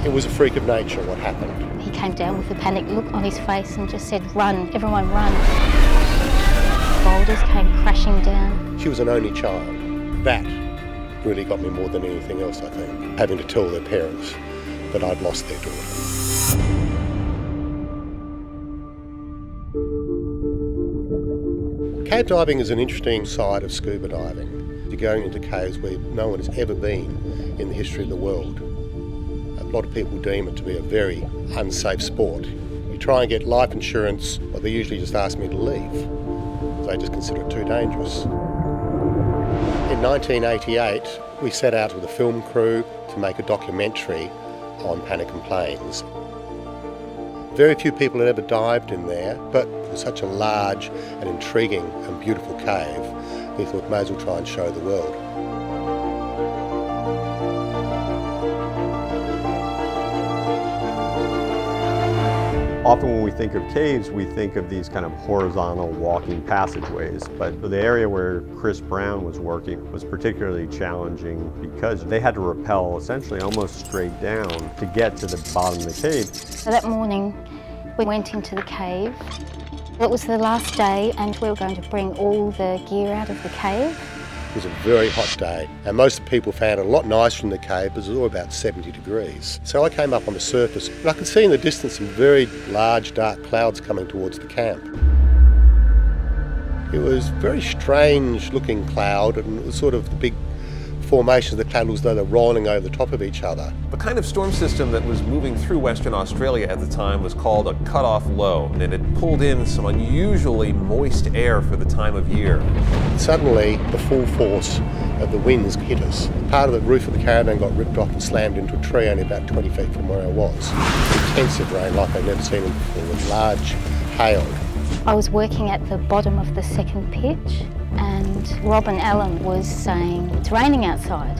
It was a freak of nature what happened. He came down with a panicked look on his face and just said, "Run, everyone run." Boulders came crashing down. She was an only child. That really got me more than anything else, I think, having to tell their parents that I'd lost their daughter. Cave diving is an interesting side of scuba diving. You're going into caves where no one has ever been in the history of the world. A lot of people deem it to be a very unsafe sport. You try and get life insurance, but they usually just ask me to leave. They just consider it too dangerous. In 1988, we set out with a film crew to make a documentary on Panakan Plains. Very few people had ever dived in there, but it was such a large and intriguing and beautiful cave, we thought may as well try and show the world. Often when we think of caves, we think of these kind of horizontal walking passageways, but the area where Chris Brown was working was particularly challenging because they had to rappel essentially almost straight down to get to the bottom of the cave. So that morning we went into the cave. It was the last day and we were going to bring all the gear out of the cave. It was a very hot day and most people found it a lot nicer in the cave because it was all about 70 degrees. So I came up on the surface and I could see in the distance some very large dark clouds coming towards the camp. It was a very strange looking cloud and it was sort of the big formations of the cloud as though they're rolling over the top of each other. The kind of storm system that was moving through Western Australia at the time was called a cut-off low, and it pulled in some unusually moist air for the time of year. Suddenly, the full force of the winds hit us. Part of the roof of the caravan got ripped off and slammed into a tree only about 20 feet from where I was. Intensive rain like I'd never seen it before, with large hail. I was working at the bottom of the second pitch and Robin Allen was saying, "It's raining outside."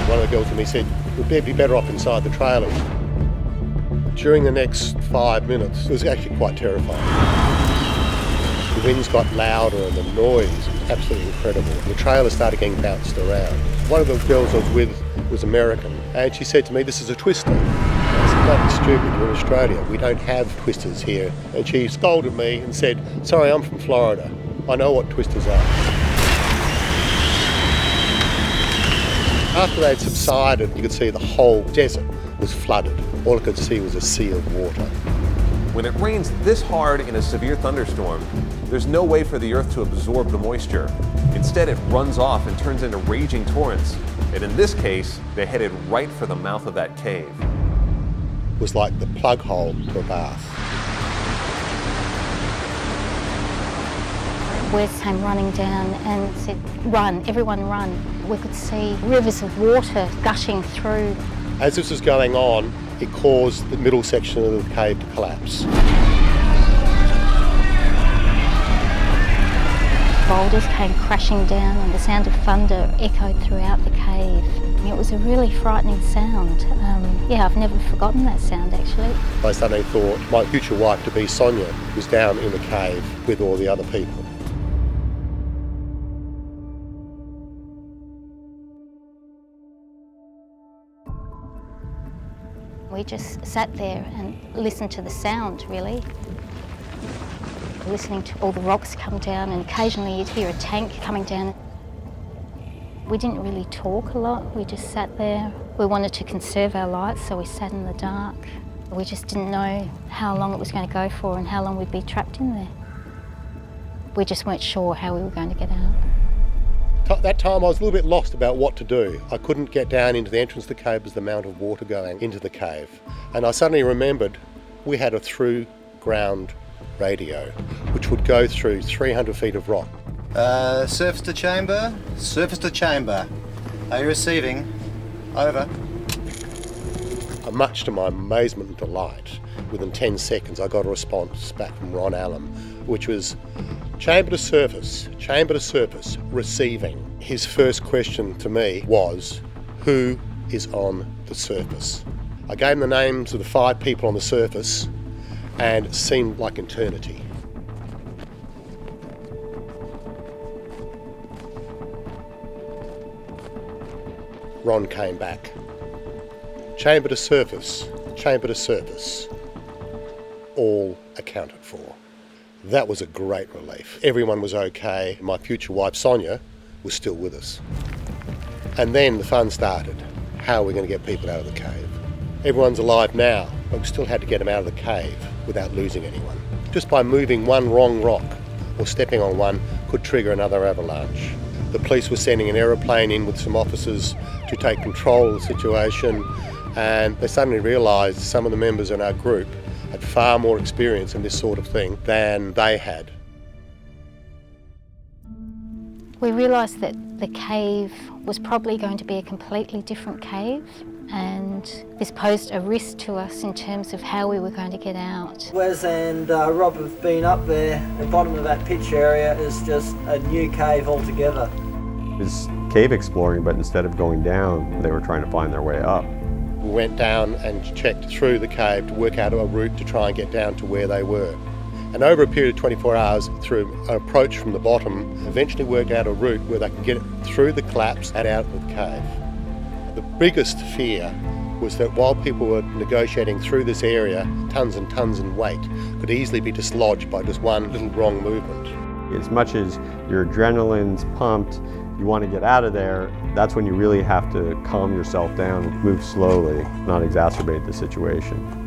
One of the girls to me said, "We'd be better off inside the trailer." During the next 5 minutes, it was actually quite terrifying. The winds got louder and the noise was absolutely incredible. The trailer started getting bounced around. One of the girls I was with was American and she said to me, "This is a twister." I said, "Don't be stupid, you're in Australia. We don't have twisters here." And she scolded me and said, "Sorry, I'm from Florida. I know what twisters are." After they'd subsided, you could see the whole desert was flooded. All I could see was a sea of water. When it rains this hard in a severe thunderstorm, there's no way for the earth to absorb the moisture. Instead, it runs off and turns into raging torrents. And in this case, they headed right for the mouth of that cave. It was like the plug hole to a bath. Wes came running down and said, "Run, everyone run." We could see rivers of water gushing through. As this was going on, it caused the middle section of the cave to collapse. Boulders came crashing down and the sound of thunder echoed throughout the cave. It was a really frightening sound. Yeah, I've never forgotten that sound actually. I suddenly thought my future wife-to-be, Sonia, was down in the cave with all the other people. We just sat there and listened to the sound, really. Listening to all the rocks come down and occasionally you'd hear a tank coming down. We didn't really talk a lot, we just sat there. We wanted to conserve our lights, so we sat in the dark. We just didn't know how long it was going to go for and how long we'd be trapped in there. We just weren't sure how we were going to get out. At that time I was a little bit lost about what to do. I couldn't get down into the entrance of the cave because of the amount of water going into the cave. And I suddenly remembered we had a through-ground radio which would go through 300 feet of rock. Surface to chamber, surface to chamber. Are you receiving? Over. Much to my amazement and delight, within 10 seconds I got a response back from Ron Allen, which was chamber to surface, receiving. His first question to me was, who is on the surface? I gave him the names of the 5 people on the surface and it seemed like eternity. Ron came back. chamber to surface, all accounted for. That was a great relief. Everyone was okay. My future wife, Sonia, was still with us. And then the fun started. How are we going to get people out of the cave? Everyone's alive now, but we still had to get them out of the cave without losing anyone. Just by moving one wrong rock or stepping on one could trigger another avalanche. The police were sending an aeroplane in with some officers to take control of the situation, and they suddenly realised some of the members in our group had far more experience in this sort of thing than they had. We realised that the cave was probably going to be a completely different cave, and this posed a risk to us in terms of how we were going to get out. Wes and Rob have been up there. The bottom of that pitch area is just a new cave altogether. It was cave exploring, but instead of going down, they were trying to find their way up. We went down and checked through the cave to work out a route to try and get down to where they were. And over a period of 24 hours, through an approach from the bottom, eventually worked out a route where they could get through the collapse and out of the cave. The biggest fear was that while people were negotiating through this area, tons and tons in weight could easily be dislodged by just one little wrong movement. As much as your adrenaline's pumped, you want to get out of there, that's when you really have to calm yourself down, move slowly, not exacerbate the situation.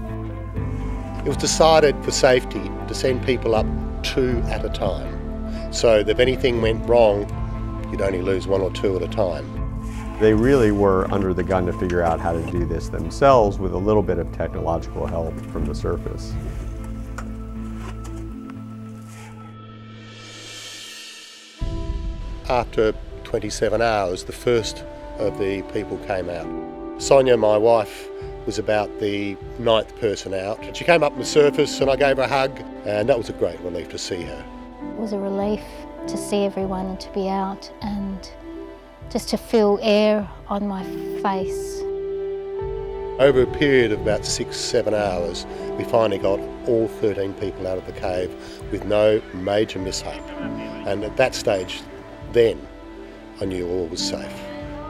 It was decided for safety to send people up 2 at a time. So that if anything went wrong, you'd only lose 1 or 2 at a time. They really were under the gun to figure out how to do this themselves with a little bit of technological help from the surface. After 27 hours, the first of the people came out. Sonia, my wife, was about the 9th person out. She came up on the surface and I gave her a hug, and that was a great relief to see her. It was a relief to see everyone and to be out and just to feel air on my face. Over a period of about 6-7 hours, we finally got all 13 people out of the cave with no major mishap. And at that stage, then, I knew all was safe.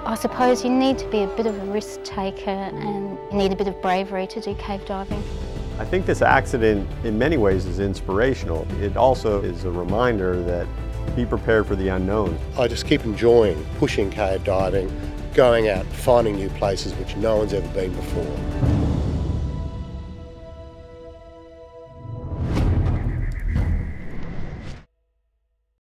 I suppose you need to be a bit of a risk taker and you need a bit of bravery to do cave diving. I think this accident in many ways is inspirational. It also is a reminder that be prepared for the unknown. I just keep enjoying pushing cave diving, going out, finding new places which no one's ever been before.